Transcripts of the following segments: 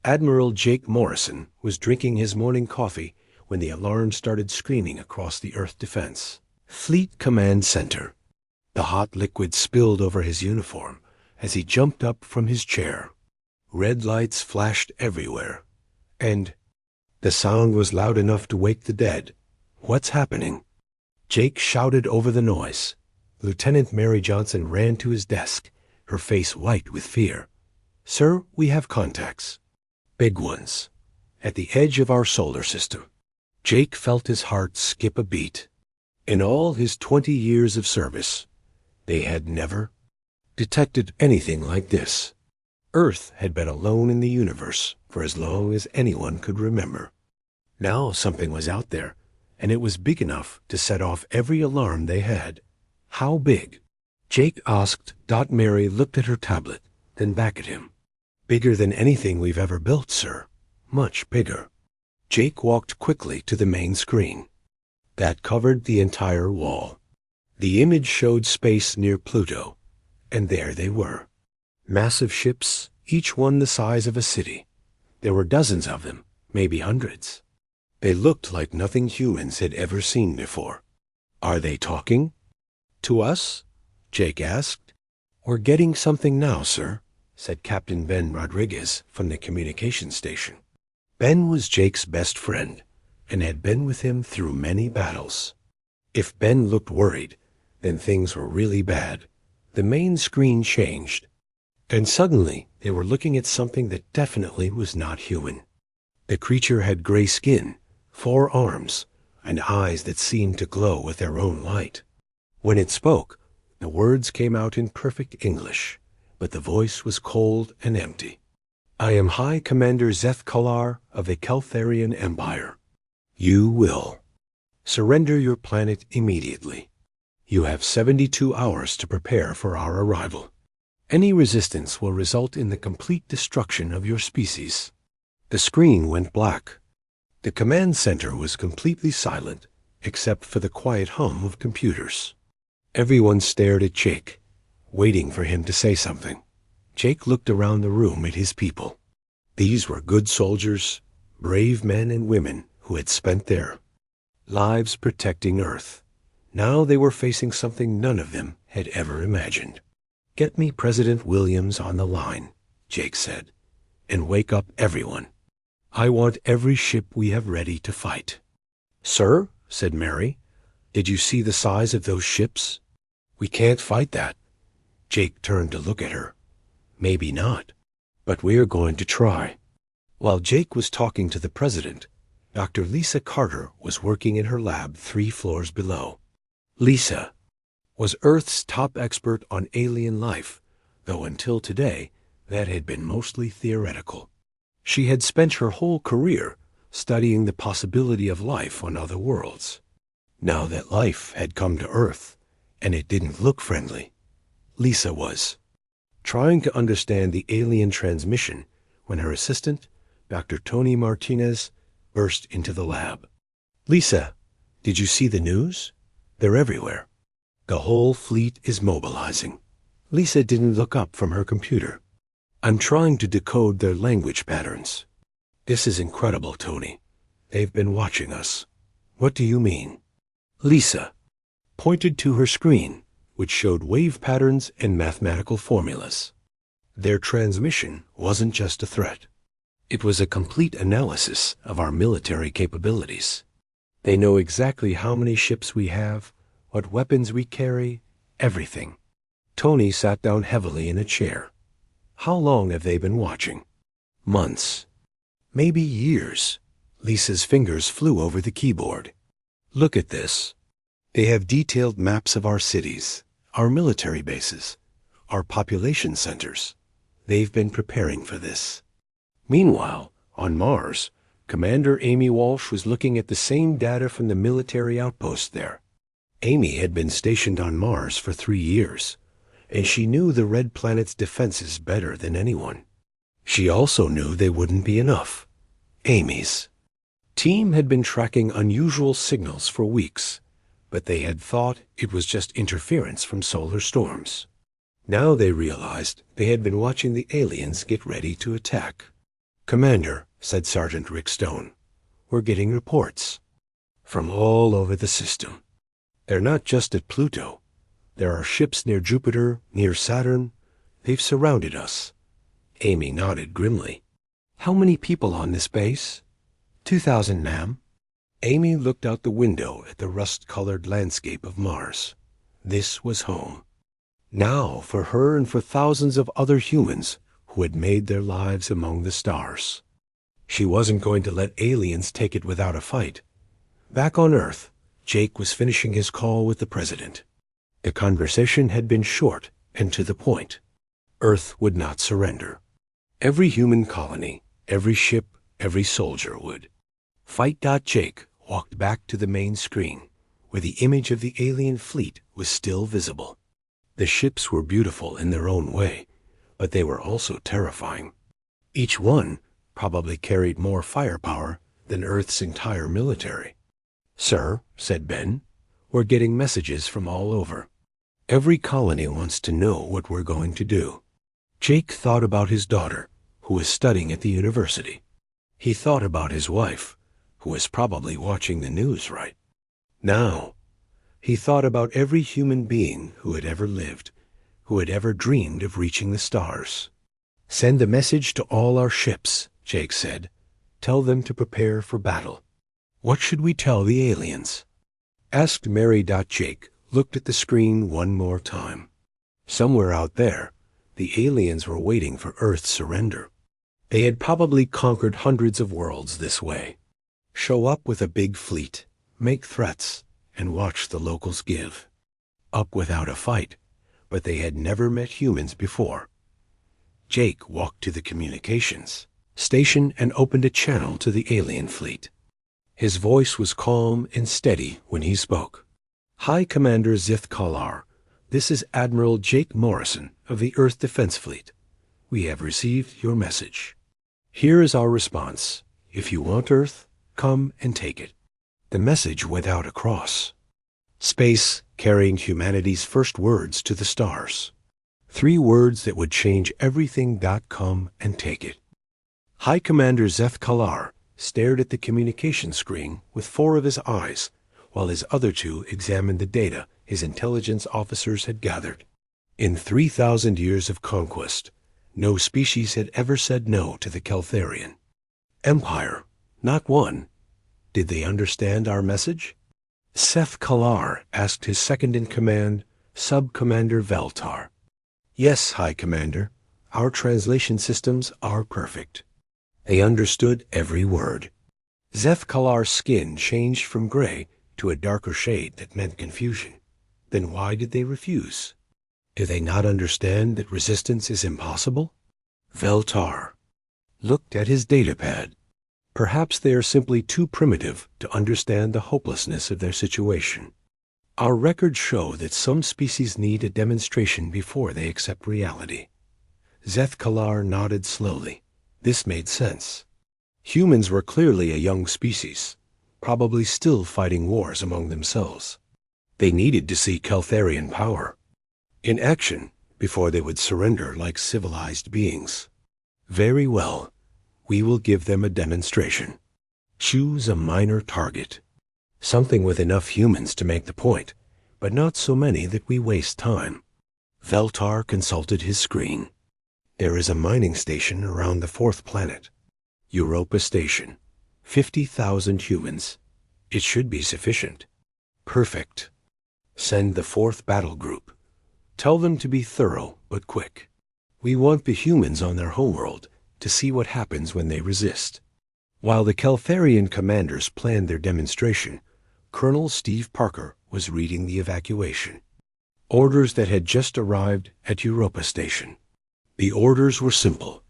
Admiral Jake Morrison was drinking his morning coffee when the alarm started screaming across the Earth defense. Fleet Command Center. The hot liquid spilled over his uniform as he jumped up from his chair. Red lights flashed everywhere, and the sound was loud enough to wake the dead. What's happening? Jake shouted over the noise. Lieutenant Mary Johnson ran to his desk, her face white with fear. Sir, we have contacts. Big ones. At the edge of our solar system. Jake felt his heart skip a beat. In all his 20 years of service, they had never detected anything like this. Earth had been alone in the universe for as long as anyone could remember. Now something was out there, and it was big enough to set off every alarm they had. How big? Jake asked. Mary looked at her tablet, then back at him. Bigger than anything we've ever built, sir. Much bigger. Jake walked quickly to the main screen. That covered the entire wall. The image showed space near Pluto, and there they were. Massive ships, each one the size of a city. There were dozens of them, maybe hundreds. They looked like nothing humans had ever seen before. Are they talking? To us? Jake asked. We're getting something now, sir, said Captain Ben Rodriguez from the communication station. Ben was Jake's best friend and had been with him through many battles. If Ben looked worried, then things were really bad. The main screen changed, and suddenly they were looking at something that definitely was not human. The creature had gray skin, 4 arms, and eyes that seemed to glow with their own light. When it spoke, the words came out in perfect English, but the voice was cold and empty. I am High Commander Zeth Kalar of the Keltharian Empire. You will surrender your planet immediately. You have 72 hours to prepare for our arrival. Any resistance will result in the complete destruction of your species. The screen went black. The command center was completely silent, except for the quiet hum of computers. Everyone stared at Jake, waiting for him to say something. Jake looked around the room at his people. These were good soldiers, brave men and women who had spent their lives protecting Earth. Now they were facing something none of them had ever imagined. Get me President Williams on the line, Jake said, and wake up everyone. I want every ship we have ready to fight. Sir, said Mary, did you see the size of those ships? We can't fight that. Jake turned to look at her. Maybe not, but we're going to try. While Jake was talking to the president, Dr. Lisa Carter was working in her lab 3 floors below. Lisa was Earth's top expert on alien life, though until today that had been mostly theoretical. She had spent her whole career studying the possibility of life on other worlds. Now that life had come to Earth, and it didn't look friendly, Lisa was trying to understand the alien transmission when her assistant, Dr. Tony Martinez, burst into the lab. Lisa, did you see the news? They're everywhere. The whole fleet is mobilizing. Lisa didn't look up from her computer. I'm trying to decode their language patterns. This is incredible, Tony. They've been watching us. What do you mean? Lisa pointed to her screen, which showed wave patterns and mathematical formulas. Their transmission wasn't just a threat. It was a complete analysis of our military capabilities. They know exactly how many ships we have, what weapons we carry, everything. Tony sat down heavily in a chair. How long have they been watching? Months. Maybe years. Lisa's fingers flew over the keyboard. Look at this. They have detailed maps of our cities, our military bases, our population centers. They've been preparing for this. Meanwhile, on Mars, Commander Amy Walsh was looking at the same data from the military outpost there. Amy had been stationed on Mars for 3 years, and she knew the Red Planet's defenses better than anyone. She also knew they wouldn't be enough. Amy's team had been tracking unusual signals for weeks, but they had thought it was just interference from solar storms. Now they realized they had been watching the aliens get ready to attack. "Commander," said Sergeant Rick Stone, "we're getting reports from all over the system. They're not just at Pluto. There are ships near Jupiter, near Saturn. They've surrounded us." Amy nodded grimly. "How many people on this base?" 2,000, ma'am." Amy looked out the window at the rust-colored landscape of Mars. This was home. Now for her and for thousands of other humans who had made their lives among the stars. She wasn't going to let aliens take it without a fight. Back on Earth, Jake was finishing his call with the president. The conversation had been short and to the point. Earth would not surrender. Every human colony, every ship, every soldier would. Jake walked back to the main screen, where the image of the alien fleet was still visible. The ships were beautiful in their own way, but they were also terrifying. Each one probably carried more firepower than Earth's entire military. "Sir," said Ben, "we're getting messages from all over. Every colony wants to know what we're going to do." Jake thought about his daughter, who was studying at the university. He thought about his wife, who was probably watching the news right now. He thought about every human being who had ever lived, who had ever dreamed of reaching the stars. "Send a message to all our ships," Jake said. "Tell them to prepare for battle." "What should we tell the aliens?" asked Mary. Jake looked at the screen one more time. Somewhere out there, the aliens were waiting for Earth's surrender. They had probably conquered hundreds of worlds this way. Show up with a big fleet, make threats, and watch the locals give. Up without a fight, but they had never met humans before. Jake walked to the communications station and opened a channel to the alien fleet. His voice was calm and steady when he spoke. "Hi, Commander Zith Kalar. This is Admiral Jake Morrison of the Earth Defense Fleet. We have received your message. Here is our response. If you want Earth, come and take it." The message went out across space, carrying humanity's first words to the stars. 3 words that would change everything. Come and take it. High Commander Zeth Kalar stared at the communication screen with 4 of his eyes, while his other 2 examined the data his intelligence officers had gathered. In 3,000 years of conquest, no species had ever said no to the Keltharian Empire, not one. Did they understand our message? Seth Kalar asked his second-in-command, Sub-Commander Veltar. "Yes, High Commander, our translation systems are perfect." They understood every word. Zeth Kalar's skin changed from gray to a darker shade that meant confusion. Then why did they refuse? Do they not understand that resistance is impossible? Veltar looked at his datapad. Perhaps they are simply too primitive to understand the hopelessness of their situation. Our records show that some species need a demonstration before they accept reality. Zeth Kalar nodded slowly. This made sense. Humans were clearly a young species, probably still fighting wars among themselves. They needed to see Keltharian power in action before they would surrender like civilized beings. Very well. We will give them a demonstration. Choose a minor target. Something with enough humans to make the point, but not so many that we waste time. Veltar consulted his screen. There is a mining station around the 4th planet. Europa Station. 50,000 humans. It should be sufficient. Perfect. Send the 4th battle group. Tell them to be thorough but quick. We want the humans on their homeworld to see what happens when they resist. While the Keltharian commanders planned their demonstration, Colonel Steve Parker was reading the evacuation. Orders that had just arrived at Europa Station. The orders were simple.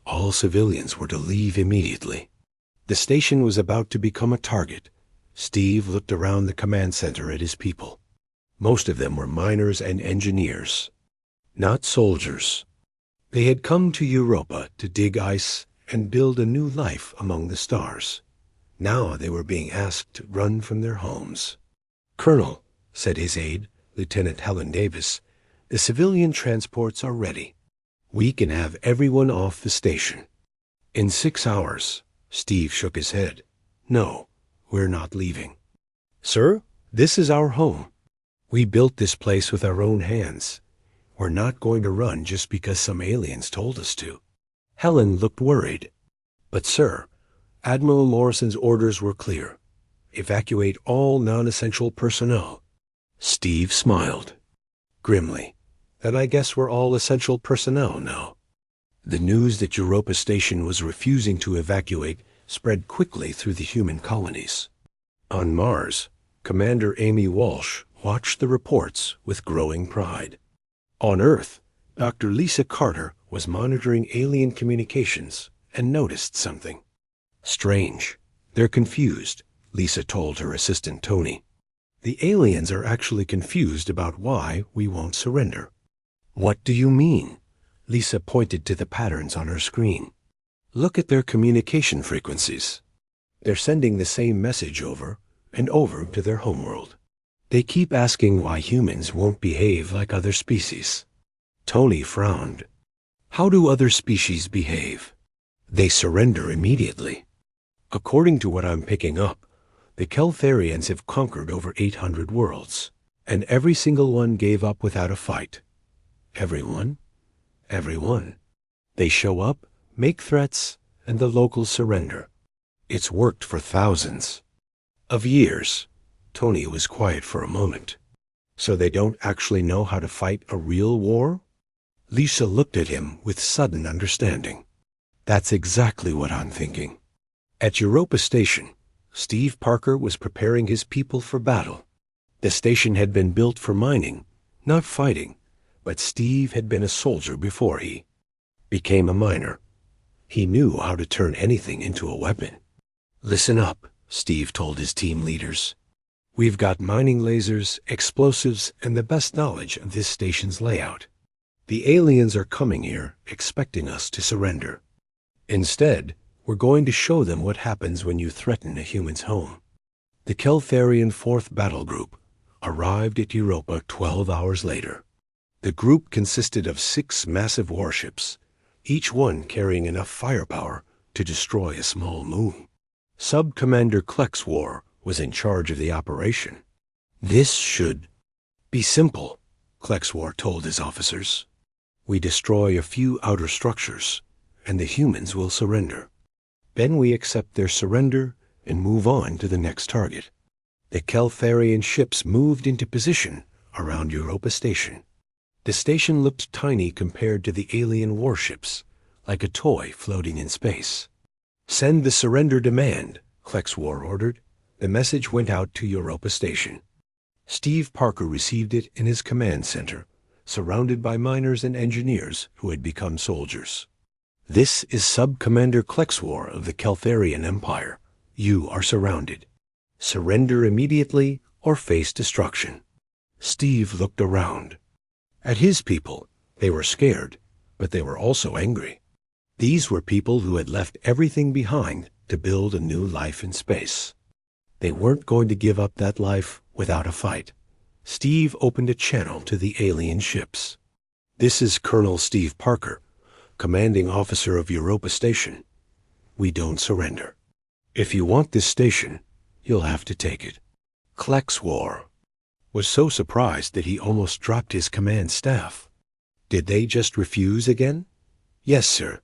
All civilians were to leave immediately. The station was about to become a target. Steve looked around the command center at his people. Most of them were miners and engineers, not soldiers. They had come to Europa to dig ice and build a new life among the stars. Now they were being asked to run from their homes. "Colonel," said his aide, Lieutenant Helen Davis, "the civilian transports are ready. We can have everyone off the station." In 6 hours, Steve shook his head. No, we're not leaving. Sir, this is our home. We built this place with our own hands. We're not going to run just because some aliens told us to. Helen looked worried. But sir, Admiral Morrison's orders were clear. Evacuate all non-essential personnel. Steve smiled. Grimly. Then I guess we're all essential personnel now. The news that Europa Station was refusing to evacuate spread quickly through the human colonies. On Mars, Commander Amy Walsh watched the reports with growing pride. On Earth, Dr. Lisa Carter was monitoring alien communications and noticed something. Strange. They're confused, Lisa told her assistant Tony. The aliens are actually confused about why we won't surrender. What do you mean? Lisa pointed to the patterns on her screen. Look at their communication frequencies. They're sending the same message over and over to their homeworld. They keep asking why humans won't behave like other species. Tony frowned. How do other species behave? They surrender immediately. According to what I'm picking up, the Keltharians have conquered over 800 worlds, and every single one gave up without a fight. Everyone? Everyone. They show up, make threats, and the locals surrender. It's worked for thousands of years. Tony was quiet for a moment. So they don't actually know how to fight a real war? Lisa looked at him with sudden understanding. That's exactly what I'm thinking. At Europa Station, Steve Parker was preparing his people for battle. The station had been built for mining, not fighting, but Steve had been a soldier before he became a miner. He knew how to turn anything into a weapon. Listen up, Steve told his team leaders. We've got mining lasers, explosives, and the best knowledge of this station's layout. The aliens are coming here, expecting us to surrender. Instead, we're going to show them what happens when you threaten a human's home. The Keltharian 4th Battle Group arrived at Europa 12 hours later. The group consisted of 6 massive warships, each one carrying enough firepower to destroy a small moon. Sub-Commander Klex War was in charge of the operation. This should be simple, Klex War told his officers. We destroy a few outer structures, and the humans will surrender. Then we accept their surrender and move on to the next target. The Keltharian ships moved into position around Europa Station. The station looked tiny compared to the alien warships, like a toy floating in space. Send the surrender demand, Klex War ordered. The message went out to Europa Station. Steve Parker received it in his command center, surrounded by miners and engineers who had become soldiers. This is Sub-Commander Klex War of the Keltharian Empire. You are surrounded. Surrender immediately or face destruction. Steve looked around. At his people, they were scared, but they were also angry. These were people who had left everything behind to build a new life in space. They weren't going to give up that life without a fight. Steve opened a channel to the alien ships. This is Colonel Steve Parker, commanding officer of Europa Station. We don't surrender. If you want this station, you'll have to take it. Klex War was so surprised that he almost dropped his command staff. Did they just refuse again? Yes, sir.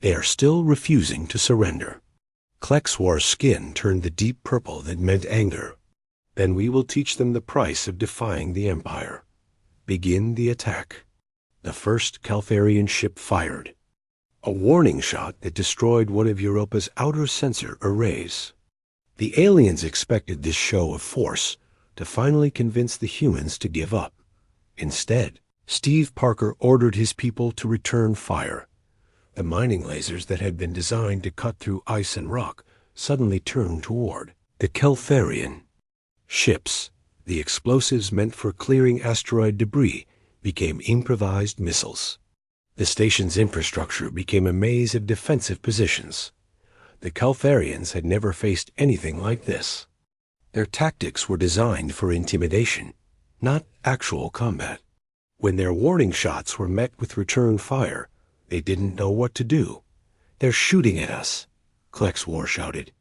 They are still refusing to surrender. Klex War's skin turned the deep purple that meant anger. Then we will teach them the price of defying the Empire. Begin the attack. The first Keltharian ship fired. A warning shot that destroyed one of Europa's outer sensor arrays. The aliens expected this show of force to finally convince the humans to give up. Instead, Steve Parker ordered his people to return fire. The mining lasers that had been designed to cut through ice and rock suddenly turned toward the Keltharian ships. The explosives meant for clearing asteroid debris became improvised missiles. The station's infrastructure became a maze of defensive positions. The Keltharians had never faced anything like this. Their tactics were designed for intimidation, not actual combat. When their warning shots were met with return fire, they didn't know what to do. "They're shooting at us," Klex War shouted.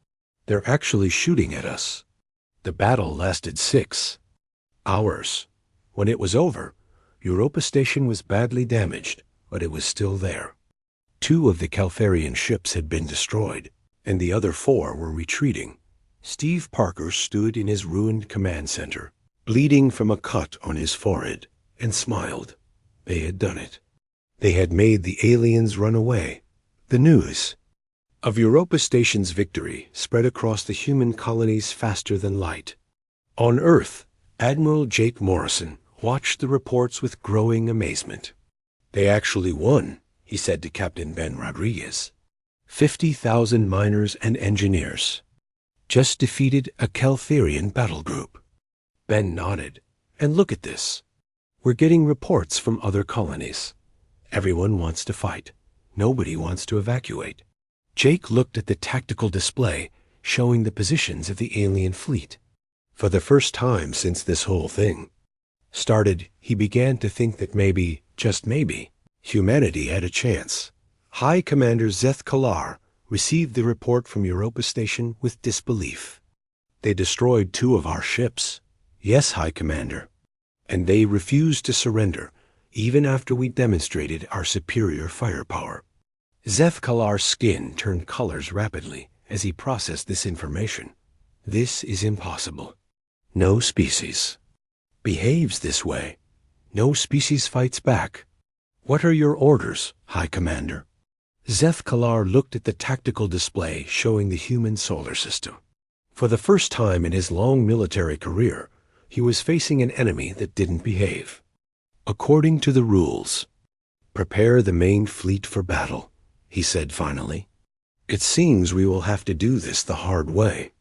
"They're actually shooting at us." The battle lasted 6 hours. When it was over, Europa Station was badly damaged, but it was still there. 2 of the Calfarian ships had been destroyed, and the other 4 were retreating. Steve Parker stood in his ruined command center, bleeding from a cut on his forehead, and smiled. They had done it. They had made the aliens run away. The news of Europa Station's victory spread across the human colonies faster than light. On Earth, Admiral Jake Morrison watched the reports with growing amazement. "They actually won," he said to Captain Ben Rodriguez. 50,000 miners and engineers just defeated a Calfarian battle group. Ben nodded. "And look at this. We're getting reports from other colonies. Everyone wants to fight. Nobody wants to evacuate." Jake looked at the tactical display showing the positions of the alien fleet. For the first time since this whole thing started, he began to think that maybe, just maybe, humanity had a chance. High Commander Zeth Kalar received the report from Europa Station with disbelief. "They destroyed 2 of our ships." "Yes, High Commander. And they refused to surrender, even after we demonstrated our superior firepower." Zeth Kalar's skin turned colors rapidly as he processed this information. This is impossible. No species behaves this way. No species fights back. "What are your orders, High Commander?" Zeth Kalar looked at the tactical display showing the human solar system. For the first time in his long military career, he was facing an enemy that didn't behave according to the rules. "Prepare the main fleet for battle," he said finally. "It seems we will have to do this the hard way."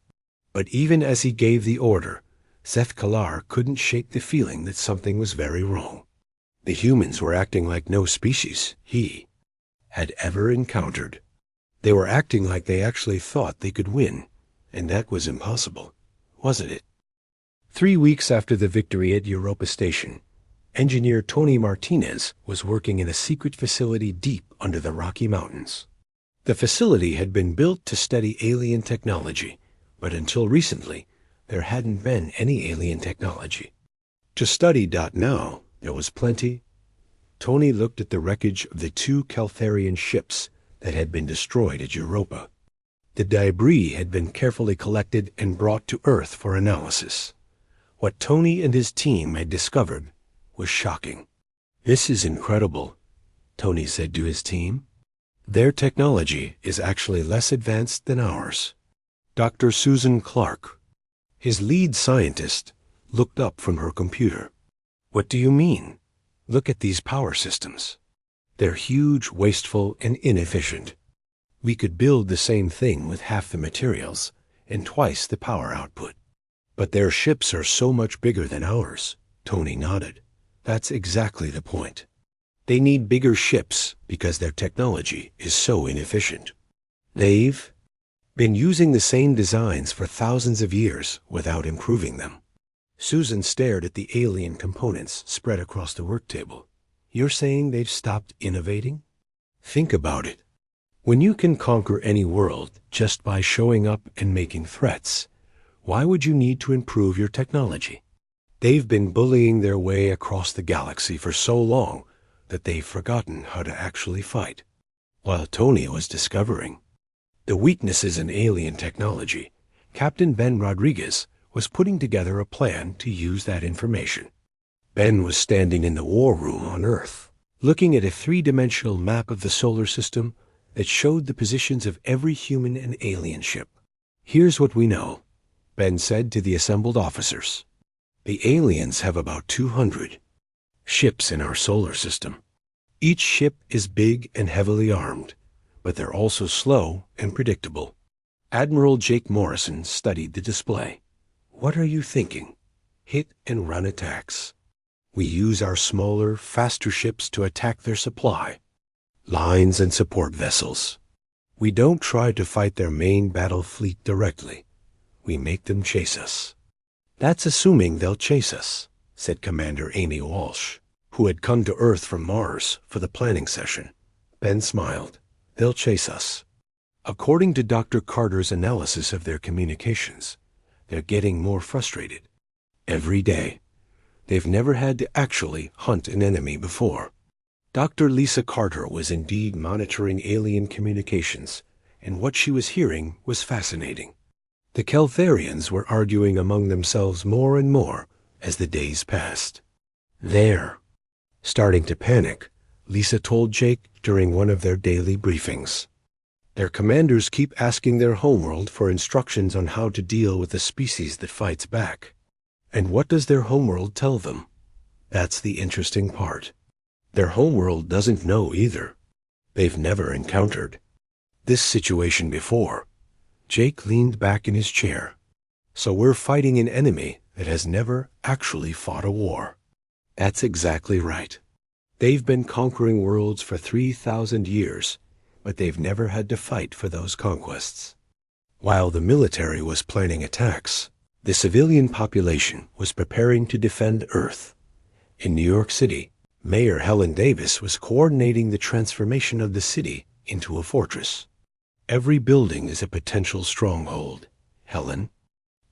But even as he gave the order, Zeth Kalar couldn't shake the feeling that something was very wrong. The humans were acting like no species he had ever encountered. They were acting like they actually thought they could win, and that was impossible, wasn't it? 3 weeks after the victory at Europa Station, engineer Tony Martinez was working in a secret facility deep under the Rocky Mountains. The facility had been built to study alien technology, but until recently, there hadn't been any alien technology to study. Now, there was plenty. Tony looked at the wreckage of the 2 Calfarian ships that had been destroyed at Europa. The debris had been carefully collected and brought to Earth for analysis. What Tony and his team had discovered was shocking. "This is incredible," Tony said to his team. "Their technology is actually less advanced than ours." Dr. Susan Clark, his lead scientist, looked up from her computer. "What do you mean? Look at these power systems. They're huge, wasteful, and inefficient. We could build the same thing with half the materials and twice the power output." "But their ships are so much bigger than ours," Tony nodded. "That's exactly the point. They need bigger ships because their technology is so inefficient. They've been using the same designs for thousands of years without improving them." Susan stared at the alien components spread across the work table. "You're saying they've stopped innovating? Think about it. When you can conquer any world just by showing up and making threats, why would you need to improve your technology? They've been bullying their way across the galaxy for so long that they've forgotten how to actually fight." While Tony was discovering the weaknesses in alien technology, Captain Ben Rodriguez was putting together a plan to use that information. Ben was standing in the war room on Earth, looking at a 3-dimensional map of the solar system that showed the positions of every human and alien ship. "Here's what we know," Ben said to the assembled officers. "The aliens have about 200 ships in our solar system. Each ship is big and heavily armed, but they're also slow and predictable." Admiral Jake Morrison studied the display. "What are you thinking? Hit and run attacks. We use our smaller, faster ships to attack their supply lines and support vessels. We don't try to fight their main battle fleet directly. We make them chase us." "That's assuming they'll chase us," said Commander Amy Walsh, who had come to Earth from Mars for the planning session. Ben smiled. "They'll chase us. According to Dr. Carter's analysis of their communications, they're getting more frustrated. Every day. They've never had to actually hunt an enemy before. Dr. Lisa Carter was indeed monitoring alien communications, and what she was hearing was fascinating. The Keltharians were arguing among themselves more and more as the days passed. They're starting to panic, Lisa told Jake during one of their daily briefings. Their commanders keep asking their homeworld for instructions on how to deal with a species that fights back. And what does their homeworld tell them? That's the interesting part. Their homeworld doesn't know either. They've never encountered this situation before. Jake leaned back in his chair. So we're fighting an enemy that has never actually fought a war. That's exactly right. They've been conquering worlds for 3,000 years, but they've never had to fight for those conquests. While the military was planning attacks, the civilian population was preparing to defend Earth. In New York City, Mayor Helen Davis was coordinating the transformation of the city into a fortress. Every building is a potential stronghold, Helen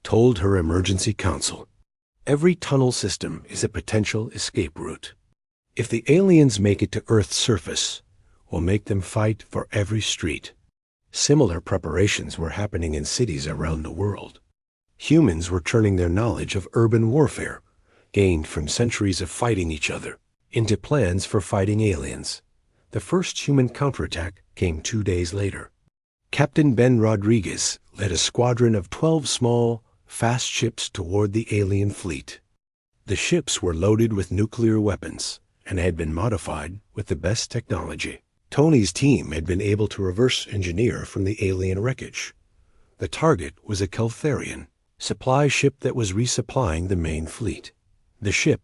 told her emergency council. Every tunnel system is a potential escape route. If the aliens make it to Earth's surface, we'll make them fight for every street. Similar preparations were happening in cities around the world. Humans were turning their knowledge of urban warfare, gained from centuries of fighting each other, into plans for fighting aliens. The first human counterattack came 2 days later. Captain Ben Rodriguez led a squadron of 12 small, fast ships toward the alien fleet. The ships were loaded with nuclear weapons and had been modified with the best technology. Tony's team had been able to reverse engineer from the alien wreckage. The target was a Keltharian supply ship that was resupplying the main fleet. The ship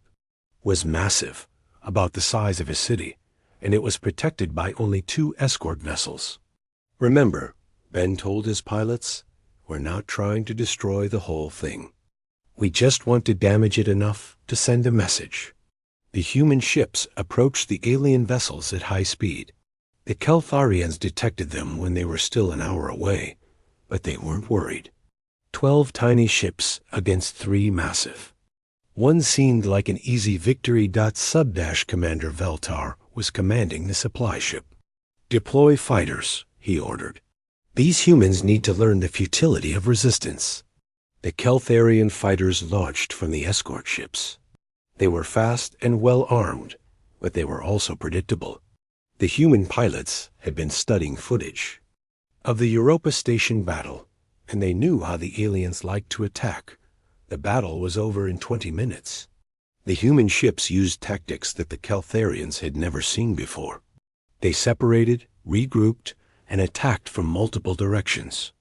was massive, about the size of a city, and it was protected by only 2 escort vessels. Remember, Ben told his pilots, we're not trying to destroy the whole thing. We just want to damage it enough to send a message. The human ships approached the alien vessels at high speed. The Keltharians detected them when they were still an hour away, but they weren't worried. 12 tiny ships against 3 massive. One seemed like an easy victory. Commander Veltar was commanding the supply ship. Deploy fighters, he ordered. These humans need to learn the futility of resistance. The Keltharian fighters launched from the escort ships. They were fast and well armed, but they were also predictable. The human pilots had been studying footage of the Europa Station battle, and they knew how the aliens liked to attack. The battle was over in 20 minutes. The human ships used tactics that the Keltharians had never seen before. They separated, regrouped, and attacked from multiple directions,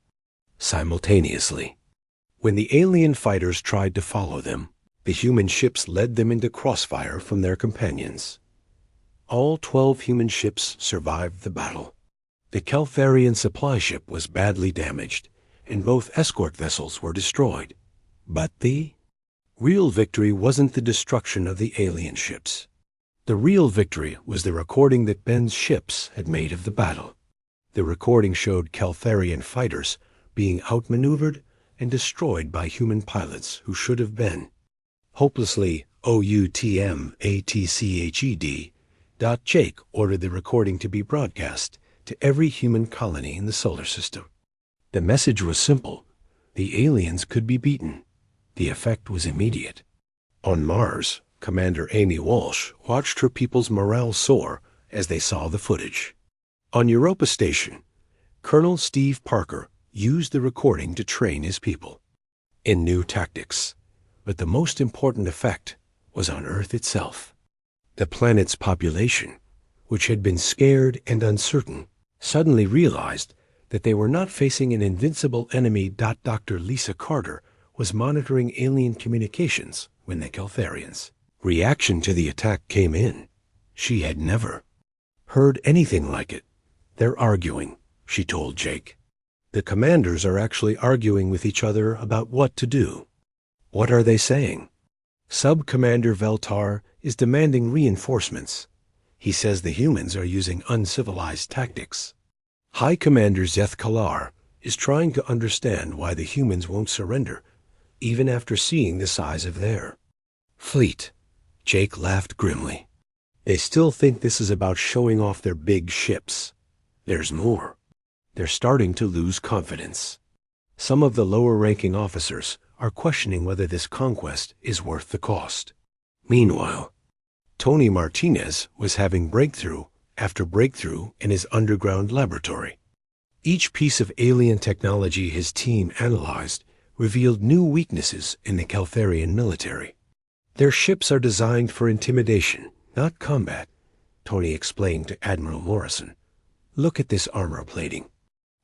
simultaneously. When the alien fighters tried to follow them, the human ships led them into crossfire from their companions. All 12 human ships survived the battle. The Keltharian supply ship was badly damaged, and both escort vessels were destroyed. But the real victory wasn't the destruction of the alien ships. The real victory was the recording that Ben's ships had made of the battle. The recording showed Keltharian fighters being outmaneuvered and destroyed by human pilots who should have been hopelessly outmatched. Jake ordered the recording to be broadcast to every human colony in the solar system. The message was simple. The aliens could be beaten. The effect was immediate. On Mars, Commander Amy Walsh watched her people's morale soar as they saw the footage. On Europa Station, Colonel Steve Parker used the recording to train his people in new tactics. But the most important effect was on Earth itself. The planet's population, which had been scared and uncertain, suddenly realized that they were not facing an invincible enemy. Dr. Lisa Carter was monitoring alien communications when the Keltharians' reaction to the attack came in. She had never heard anything like it. They're arguing, she told Jake. The commanders are actually arguing with each other about what to do. What are they saying? Sub-Commander Veltar is demanding reinforcements. He says the humans are using uncivilized tactics. High Commander Zeth Kalar is trying to understand why the humans won't surrender, even after seeing the size of their fleet. Jake laughed grimly. They still think this is about showing off their big ships. There's more. They're starting to lose confidence. Some of the lower-ranking officers are questioning whether this conquest is worth the cost. Meanwhile, Tony Martinez was having breakthrough after breakthrough in his underground laboratory. Each piece of alien technology his team analyzed revealed new weaknesses in the Caltharian military. Their ships are designed for intimidation, not combat, Tony explained to Admiral Morrison. Look at this armor plating.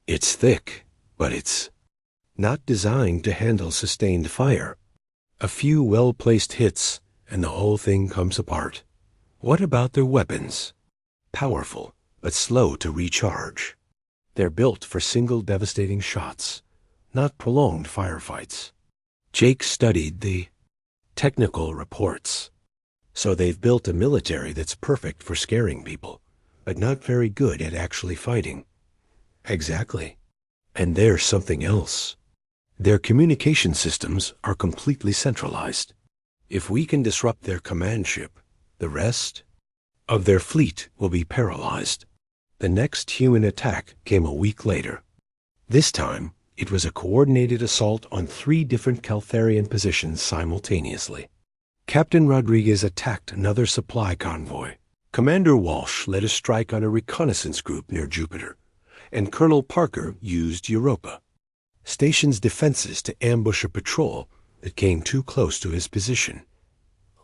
It's thick, but it's not designed to handle sustained fire. A few well-placed hits, and the whole thing comes apart. What about their weapons? Powerful, but slow to recharge. They're built for single devastating shots, not prolonged firefights. Jake studied the technical reports. So they've built a military that's perfect for scaring people, but not very good at actually fighting. Exactly. And there's something else. Their communication systems are completely centralized. If we can disrupt their command ship, the rest of their fleet will be paralyzed. The next human attack came a week later. This time, it was a coordinated assault on 3 different Caltharian positions simultaneously. Captain Rodriguez attacked another supply convoy. Commander Walsh led a strike on a reconnaissance group near Jupiter, and Colonel Parker used Europa, Station's defenses, to ambush a patrol that came too close to his position.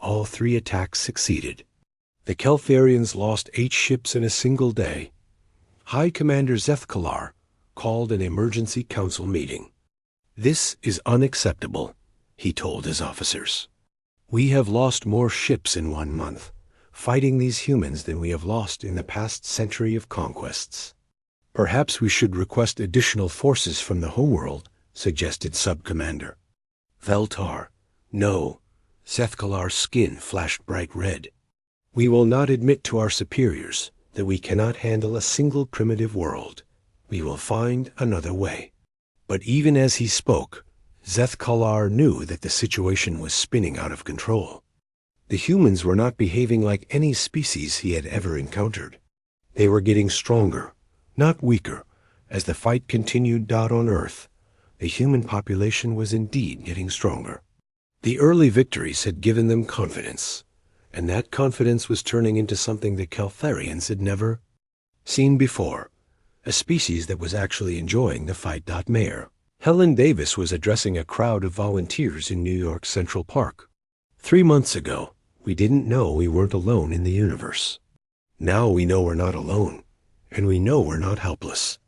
All 3 attacks succeeded. The Caltharians lost 8 ships in a single day. High Commander Zeth Kalar called an emergency council meeting. This is unacceptable, he told his officers. We have lost more ships in 1 month, fighting these humans, than we have lost in the past century of conquests. Perhaps we should request additional forces from the homeworld, suggested Sub-Commander Veltar. No. Zeth Kalar's skin flashed bright red. We will not admit to our superiors that we cannot handle a single primitive world. We will find another way. But even as he spoke, Zeth Kalar knew that the situation was spinning out of control. The humans were not behaving like any species he had ever encountered. They were getting stronger, not weaker. As the fight continued on Earth, the human population was indeed getting stronger. The early victories had given them confidence, and that confidence was turning into something the Caltharians had never seen before, a species that was actually enjoying the fight. Mayor Helen Davis was addressing a crowd of volunteers in New York Central Park. 3 months ago, we didn't know we weren't alone in the universe. Now we know we're not alone, and we know we're not helpless.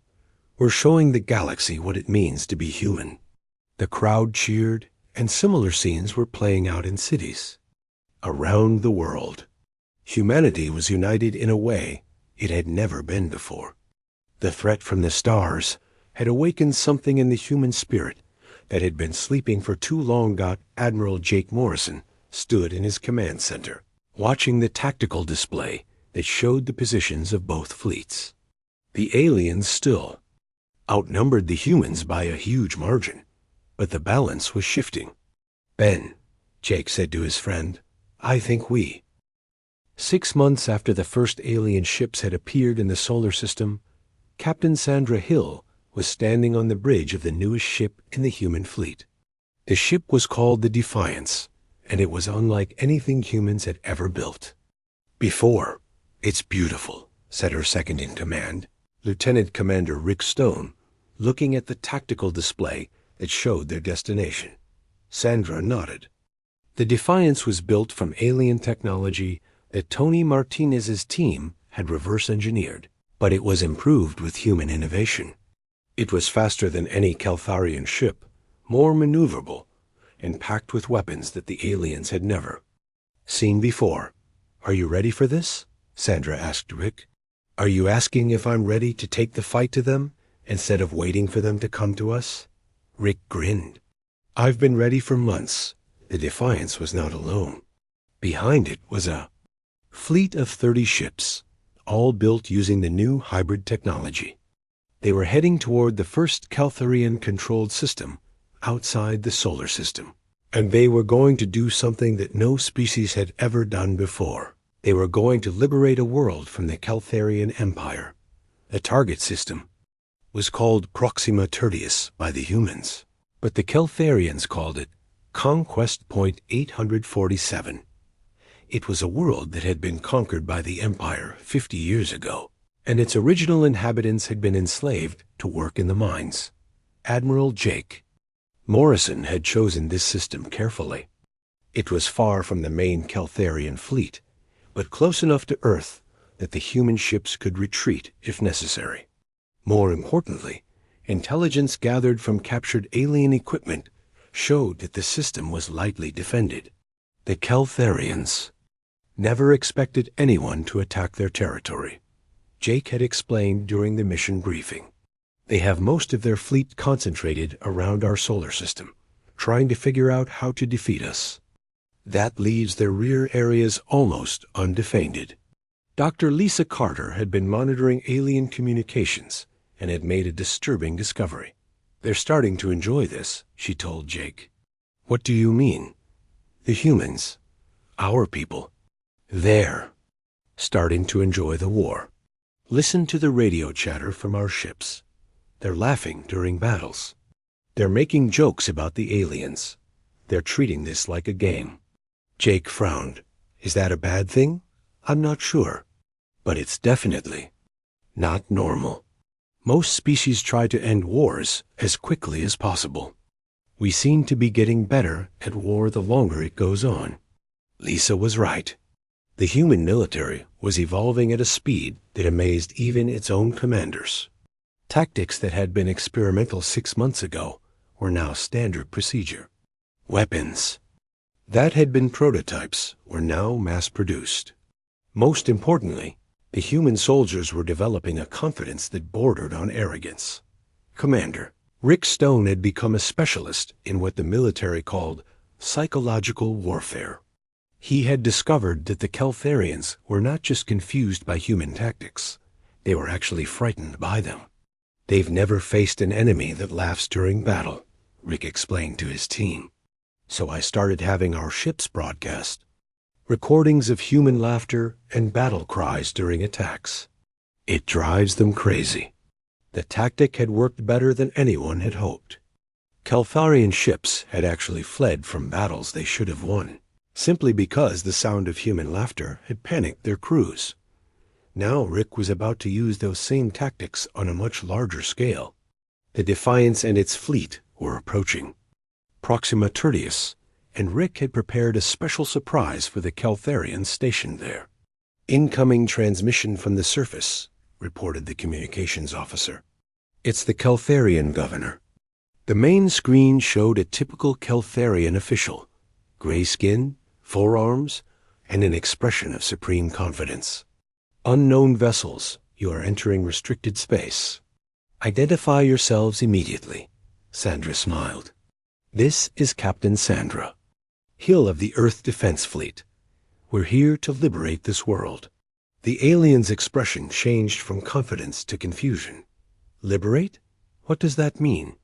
We're showing the galaxy what it means to be human. The crowd cheered, and similar scenes were playing out in cities around the world. Humanity was united in a way it had never been before. The threat from the stars had awakened something in the human spirit that had been sleeping for too long. Admiral Jake Morrison stood in his command center, watching the tactical display that showed the positions of both fleets. The aliens still outnumbered the humans by a huge margin, but the balance was shifting. Ben, Jake said to his friend, I think 6 months after the first alien ships had appeared in the solar system, Captain Sandra Hill was standing on the bridge of the newest ship in the human fleet. The ship was called the Defiance, and it was unlike anything humans had ever built before. It's beautiful, said her second-in-command, Lieutenant Commander Rick Stone, looking at the tactical display that showed their destination. Sandra nodded. The Defiance was built from alien technology that Tony Martinez's team had reverse-engineered, but it was improved with human innovation. It was faster than any Caltharian ship, more maneuverable, and packed with weapons that the aliens had never seen before. Are you ready for this? Sandra asked Rick. Are you asking if I'm ready to take the fight to them instead of waiting for them to come to us? Rick grinned. I've been ready for months. The Defiance was not alone. Behind it was a fleet of 30 ships, all built using the new hybrid technology. They were heading toward the first Caltharian-controlled system outside the solar system. And they were going to do something that no species had ever done before. They were going to liberate a world from the Caltharian Empire. The target system was called Proxima Tertius by the humans, but the Caltharians called it Conquest Point 847. It was a world that had been conquered by the Empire 50 years ago, and its original inhabitants had been enslaved to work in the mines. Admiral Jake Morrison had chosen this system carefully. It was far from the main Caltharian fleet, but close enough to Earth that the human ships could retreat if necessary. More importantly, intelligence gathered from captured alien equipment showed that the system was lightly defended. The Caltharians never expected anyone to attack their territory. Jake had explained during the mission briefing. They have most of their fleet concentrated around our solar system, trying to figure out how to defeat us. That leaves their rear areas almost undefended. Dr. Lisa Carter had been monitoring alien communications and had made a disturbing discovery. They're starting to enjoy this, she told Jake. What do you mean? The humans, our people, they're starting to enjoy the war. Listen to the radio chatter from our ships. They're laughing during battles. They're making jokes about the aliens. They're treating this like a game. Jake frowned. Is that a bad thing? I'm not sure. But it's definitely not normal. Most species try to end wars as quickly as possible. We seem to be getting better at war the longer it goes on. Lisa was right. The human military was evolving at a speed that amazed even its own commanders. Tactics that had been experimental 6 months ago were now standard procedure. Weapons that had been prototypes were now mass-produced. Most importantly, the human soldiers were developing a confidence that bordered on arrogance. Commander Rick Stone had become a specialist in what the military called psychological warfare. He had discovered that the Caltharians were not just confused by human tactics, they were actually frightened by them. They've never faced an enemy that laughs during battle, Rick explained to his team. So I started having our ships broadcast recordings of human laughter and battle cries during attacks. It drives them crazy. The tactic had worked better than anyone had hoped. Caltharian ships had actually fled from battles they should have won, simply because the sound of human laughter had panicked their crews. Now Rick was about to use those same tactics on a much larger scale. The Defiance and its fleet were approaching Proxima Tertius, and Rick had prepared a special surprise for the Caltharians stationed there. Incoming transmission from the surface, reported the communications officer. It's the Caltharian governor. The main screen showed a typical Caltharian official, gray skin, forearms, and an expression of supreme confidence. Unknown vessels, you are entering restricted space. Identify yourselves immediately. Sandra smiled. This is Captain Sandra, Hill of the Earth Defense Fleet. We're here to liberate this world. The alien's expression changed from confidence to confusion. Liberate? What does that mean?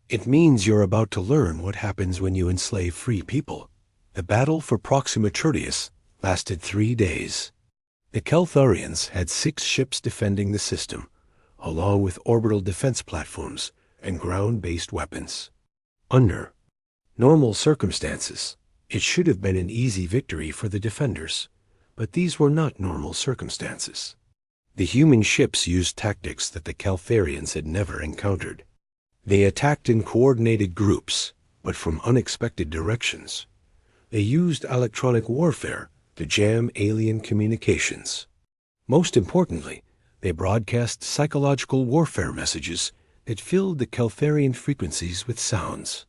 It means you're about to learn what happens when you enslave free people. The battle for Proxima Tertius lasted 3 days. The Caltharians had 6 ships defending the system, along with orbital defense platforms and ground-based weapons. Under normal circumstances, it should have been an easy victory for the defenders, but these were not normal circumstances. The human ships used tactics that the Caltharians had never encountered. They attacked in coordinated groups, but from unexpected directions. They used electronic warfare to jam alien communications. Most importantly, they broadcast psychological warfare messages that filled the Caltharian frequencies with sounds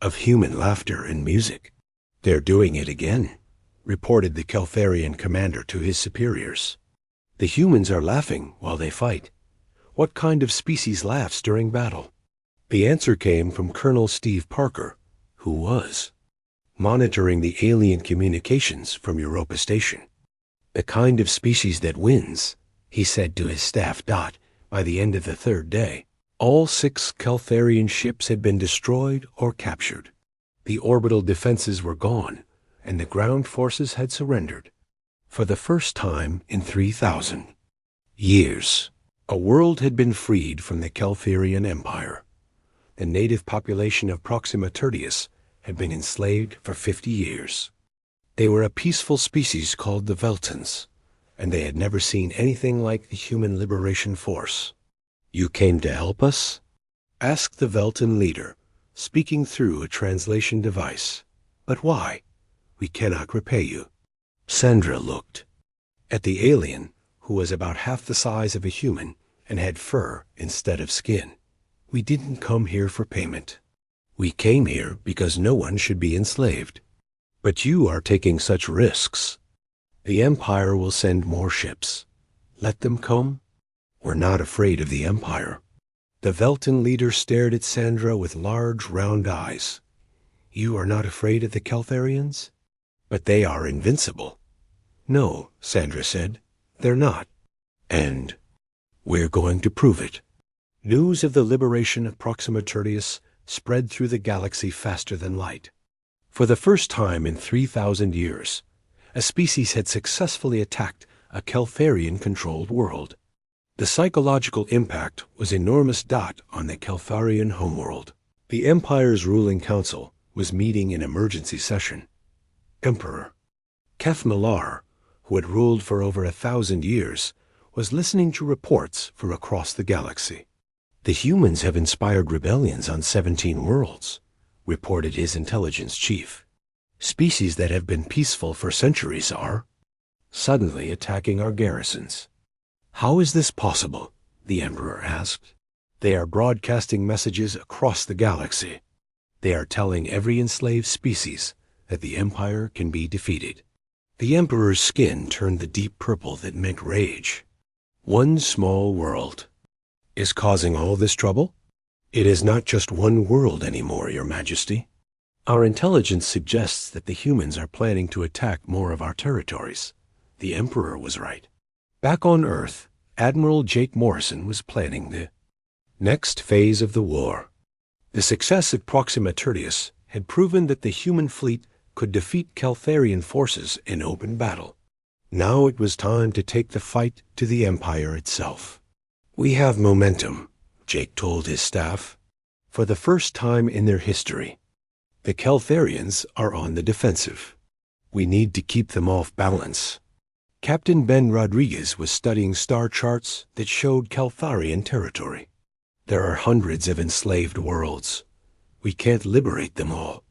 of human laughter and music. They're doing it again, reported the Caltharian commander to his superiors. The humans are laughing while they fight. What kind of species laughs during battle? The answer came from Colonel Steve Parker, who was monitoring the alien communications from Europa Station. The kind of species that wins, he said to his staff. By the end of the third day, all 6 Caltharian ships had been destroyed or captured. The orbital defenses were gone, and the ground forces had surrendered. For the first time in 3,000 years, a world had been freed from the Caltharian Empire. The native population of Proxima Tertius had been enslaved for 50 years. They were a peaceful species called the Veltans, and they had never seen anything like the human liberation force. "You came to help us?" asked the Veltan leader, speaking through a translation device. "But why? We cannot repay you." Sandra looked at the alien, who was about half the size of a human and had fur instead of skin. "We didn't come here for payment. We came here because no one should be enslaved. But you are taking such risks. The Empire will send more ships. Let them come. We're not afraid of the Empire." The Veltan leader stared at Sandra with large, round eyes. "You are not afraid of the Caltharians? But they are invincible." "No," Sandra said, "they're not. And we're going to prove it." News of the liberation of Proxima Tertius spread through the galaxy faster than light. For the first time in 3,000 years, a species had successfully attacked a Caltharian-controlled world. The psychological impact was enormous on the Caltharian homeworld. The Empire's ruling council was meeting in emergency session. Emperor Kathmalar, who had ruled for over 1,000 years, was listening to reports from across the galaxy. "The humans have inspired rebellions on 17 worlds," reported his intelligence chief. "Species that have been peaceful for centuries are suddenly attacking our garrisons." "How is this possible?" the Emperor asked. "They are broadcasting messages across the galaxy. They are telling every enslaved species that the Empire can be defeated." The Emperor's skin turned the deep purple that meant rage. "One small world is causing all this trouble? It is not just one world anymore, Your Majesty. Our intelligence suggests that the humans are planning to attack more of our territories." The Emperor was right. Back on Earth, Admiral Jake Morrison was planning the next phase of the war. The success at Proxima Tertius had proven that the human fleet could defeat Caltharian forces in open battle. Now it was time to take the fight to the Empire itself. "We have momentum," Jake told his staff. "For the first time in their history, the Caltharians are on the defensive. We need to keep them off balance." Captain Ben Rodriguez was studying star charts that showed Caltharian territory. "There are hundreds of enslaved worlds. We can't liberate them all."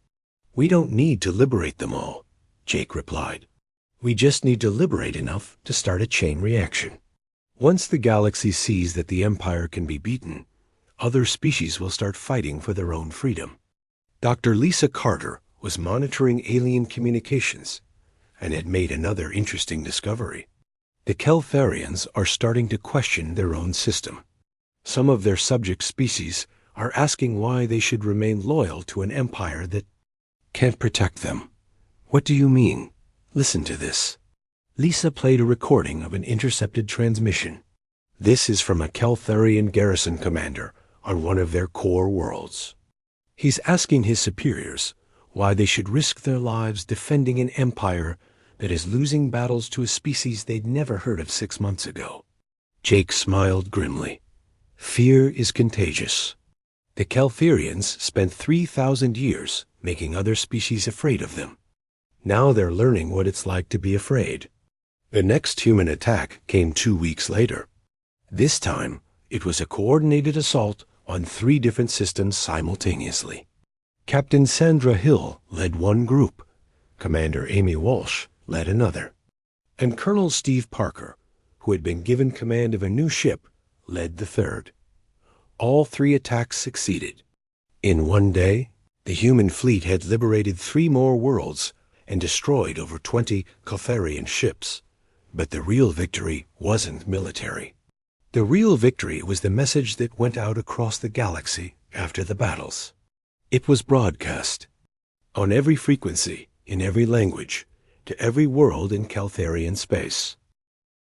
"We don't need to liberate them all," Jake replied. "We just need to liberate enough to start a chain reaction. Once the galaxy sees that the Empire can be beaten, other species will start fighting for their own freedom." Dr. Lisa Carter was monitoring alien communications and had made another interesting discovery. The Caltharians are starting to question their own system. Some of their subject species are asking why they should remain loyal to an empire that can't protect them. "What do you mean? Listen to this." Lisa played a recording of an intercepted transmission. "This is from a Caltharian garrison commander on one of their core worlds. He's asking his superiors why they should risk their lives defending an empire that is losing battles to a species they'd never heard of 6 months ago." Jake smiled grimly. "Fear is contagious. The Caltharians spent 3,000 years making other species afraid of them. Now they're learning what it's like to be afraid." The next human attack came 2 weeks later. This time, it was a coordinated assault on 3 different systems simultaneously. Captain Sandra Hill led one group, Commander Amy Walsh led another, and Colonel Steve Parker, who had been given command of a new ship, led the third. All 3 attacks succeeded. In one day, the human fleet had liberated 3 more worlds and destroyed over 20 Caltharian ships. But the real victory wasn't military. The real victory was the message that went out across the galaxy after the battles. It was broadcast on every frequency, in every language, to every world in Caltharian space.